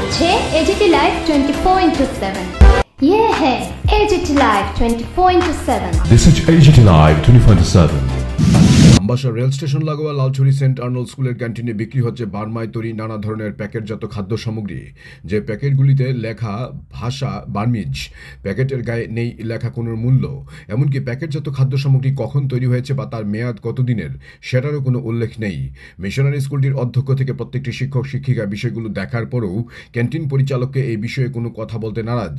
হচ্ছে AGT live 24/7। ये है AGT Live 24/7। This is AGT Live 24/7। Ambassa rail station লাগোয়া লালছড়ি সেন্ট আর্নল্ড স্কুলের ক্যান্টিনে বিক্রি হচ্ছে বার্মায় তৈরি নানা ধরনের প্যাকেটজাত খাদ্য সামগ্রী। যে প্যাকেটগুলিতে লেখা ভাষা বার্মিজ, প্যাকেটের গায়ে নেই লেখা কোনো মূল্য, এমনকি প্যাকেটজাত খাদ্য সামগ্রী কখন তৈরি হয়েছে বা তার মেয়াদ কতদিনের সেটারও কোনো উল্লেখ নেই। মিশনারি স্কুলটির অধ্যক্ষ থেকে প্রত্যেকটি শিক্ষক শিক্ষিকা বিষয়গুলো দেখার পরেও ক্যান্টিন পরিচালককে এই বিষয়ে কোনো কথা বলতে নারাজ।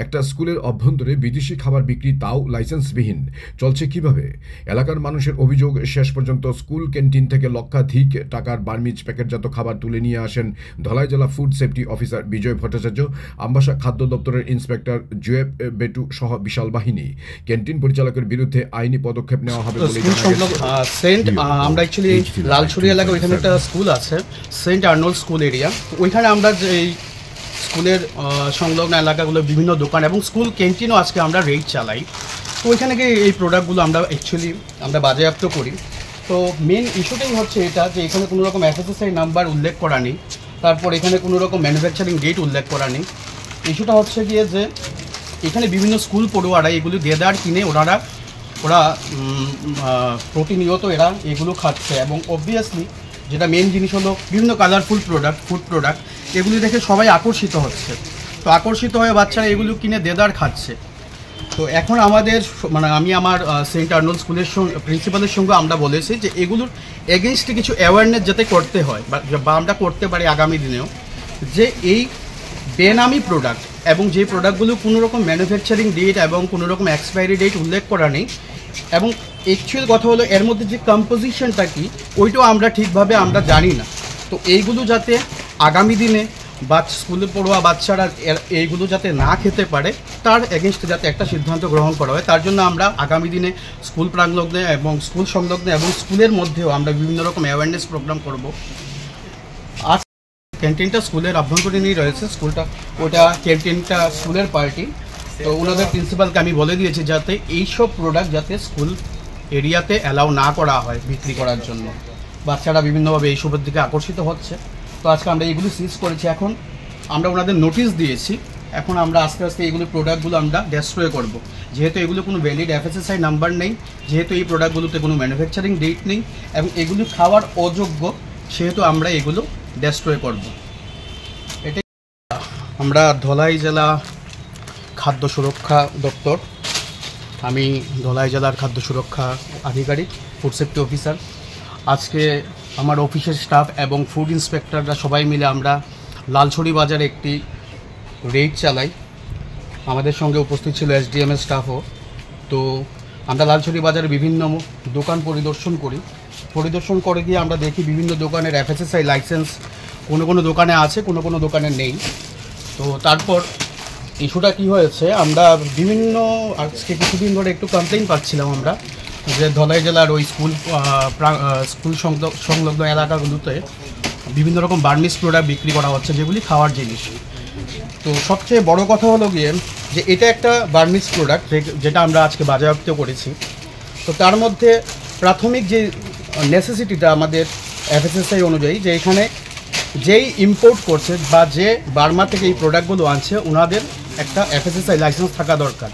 একটা স্কুলের অভ্যন্তরে বিদেশি খাবার বিক্রি, তাও লাইসেন্সবিহীন, চলছে কিভাবে? এলাকার মানুষের অভিযোগ, শেষ পর্যন্ত স্কুল ক্যান্টিন থেকে লক্ষাধিক টাকার বার্মিজ প্যাকেটজাত খাবার তুলে নিয়ে আসেন ধলাই জেলা ফুড সেফটি অফিসার বিজয় ভট্টাচার্য, আমবাসা খাদ্য দপ্তরের ইন্সপেক্টর জুয়েব বেটু সহ বিশাল বাহিনী। ক্যান্টিন পরিচালকের বিরুদ্ধে আইনি পদক্ষেপ নেওয়া হবে বলে আমরা অ্যাকচুয়ালি লালছড়ি এলাকায় ওইখানে একটা স্কুল আছে, সেন্ট আর্নল্ড স্কুল এরিয়া। ওইখানে আমরা যে স্কুলের সংলগ্ন এলাকাগুলো বিভিন্ন দোকান এবং স্কুল ক্যান্টিনও আজকে আমরা রেড চালাই। তো ওইখানে গিয়ে এই প্রোডাক্টগুলো আমরা বাজেয়াপ্ত করি। তো মেন ইস্যুটাই হচ্ছে এটা যে এখানে কোনো রকম এফএসএসআই নাম্বার উল্লেখ করা নেই, তারপর এখানে কোনো রকম ম্যানুফ্যাকচারিং ডেট উল্লেখ করা নেই। ইস্যুটা হচ্ছে গিয়ে যে এখানে বিভিন্ন স্কুল পড়ুয়ারা এগুলো দেদার কিনে ওরা প্রতিনিয়ত এগুলো খাচ্ছে এবং অবভিয়াসলি যেটা মেন জিনিস হলো বিভিন্ন কালারফুল ফুড প্রোডাক্ট এগুলি দেখে সবাই আকর্ষিত হচ্ছে। তো আকর্ষিত হয়ে বাচ্চারা এগুলো কিনে দেদার খাচ্ছে। তো এখন আমি আমার সেন্ট আর্নল্ড স্কুলের প্রিন্সিপালের সঙ্গে আমরা বলেছি যে এগুলোর এগেনস্টে কিছু অ্যাওয়ারনেস যাতে করতে হয় বা আমরা করতে পারি আগামী দিনেও, যে এই বেনামি প্রোডাক্ট এবং যে প্রোডাক্টগুলো কোনো রকম ম্যানুফ্যাকচারিং ডেট এবং কোনো রকম এক্সপায়ারি ডেট উল্লেখ করা নেই, এবং অ্যাকচুয়াল কথা হলো এর মধ্যে যে কম্পোজিশনটা কি ওইটাও আমরা ঠিকভাবে আমরা জানি না। তো এইগুলো যাতে আগামী দিনে স্কুলে পড়ুয়া বাচ্চারা এইগুলো যাতে না খেতে পারে তার এগেনস্টে যাতে একটা সিদ্ধান্ত গ্রহণ করা হয়, তার জন্য আমরা আগামী দিনে স্কুল প্রাঙ্গণে এবং স্কুল সংলগ্ন এবং স্কুলের মধ্যেও আমরা বিভিন্ন রকম অ্যাওয়ারনেস প্রোগ্রাম করব। আজ ক্যান্টিনটা স্কুলের অভ্যন্তরীণই রয়েছে, ওটা ক্যান্টিনটা স্কুলের পার্টি। তো ওনাদের প্রিন্সিপালকে আমি বলে দিয়েছি যাতে এইসব প্রোডাক্ট যাতে স্কুল এরিয়াতে অ্যালাউ না করা হয় বিক্রি করার জন্য। বাচ্চারা বিভিন্নভাবে এইসবের দিকে আকর্ষিত হচ্ছে। তো আজকে আমরা এইগুলো সিজ করেছি। এখন আমরা ওনাদের নোটিশ দিয়েছি, এখন আমরা আস্তে আস্তে এইগুলো প্রোডাক্টগুলো আমরা ডেস্ট্রয় করব। যেহেতু এগুলো কোনো ভ্যালিড এফএসএসআই নাম্বার নেই, যেহেতু এই প্রোডাক্টগুলোতে কোনো ম্যানুফ্যাকচারিং ডেট নেই এবং এগুলো খাওয়ার অযোগ্য, সেহেতু আমরা এগুলো ডেস্ট্রয় করব। এটাই আমরা ধলাই জেলা খাদ্য সুরক্ষা দপ্তর, আমি ধলাই জেলার খাদ্য সুরক্ষা আধিকারিক, ফুড সেফটি অফিসার। আজকে আমার অফিসের স্টাফ এবং ফুড ইন্সপেক্টররা সবাই মিলে আমরা লালছড়ি বাজারে একটি রেড চালাই। আমাদের সঙ্গে উপস্থিত ছিল এসডিএমের স্টাফও। তো আমরা লালছড়ি বাজারে বিভিন্ন দোকান পরিদর্শন করে গিয়ে আমরা দেখি বিভিন্ন দোকানের এফএসএসআই লাইসেন্স কোনো দোকানে আছে, কোনো দোকানে নেই। তো তারপর ইস্যুটা কী হয়েছে, আমরা আজকে কিছুদিন ধরে একটু কমপ্লেইন পাচ্ছিলাম আমরা যে ধলাই জেলার ওই স্কুল সংলগ্ন এলাকাগুলোতে বিভিন্ন রকম বার্মিজ প্রোডাক্ট বিক্রি করা হচ্ছে, যেগুলি খাওয়ার জিনিস। তো সবচেয়ে বড় কথা হলো গিয়ে যে এটা একটা বার্মিজ প্রোডাক্ট যেটা আমরা আজকে বাজেয়াপ্ত করেছি। তো তার মধ্যে প্রাথমিক যে নেসেসিটিটা আমাদের এফএসএসআই অনুযায়ী, যে এখানে যেই ইম্পোর্ট করছে বা যে বার্মা থেকে এই প্রোডাক্টগুলো আনছে ওনাদের একটা এফএসএসআই লাইসেন্স থাকা দরকার।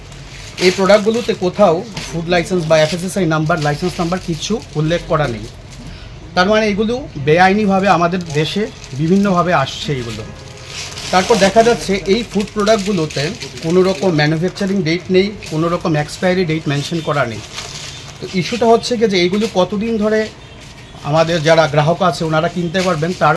এই প্রোডাক্টগুলোতে কোথাও ফুড লাইসেন্স বা এফএসএসআই নাম্বার, লাইসেন্স নাম্বার কিছু উল্লেখ করা নেই। তার মানে এগুলো বেআইনিভাবে আমাদের দেশে বিভিন্নভাবে আসছে এগুলো। তারপর দেখা যাচ্ছে এই ফুড প্রোডাক্টগুলোতে কোনো রকম ম্যানুফ্যাকচারিং ডেট নেই, কোনো রকম এক্সপায়ারি ডেট মেনশন করা নেই। তো ইস্যুটা হচ্ছে যে এইগুলো কতদিন ধরে আমাদের যারা গ্রাহক আছে ওনারা কিনতে পারবেন তার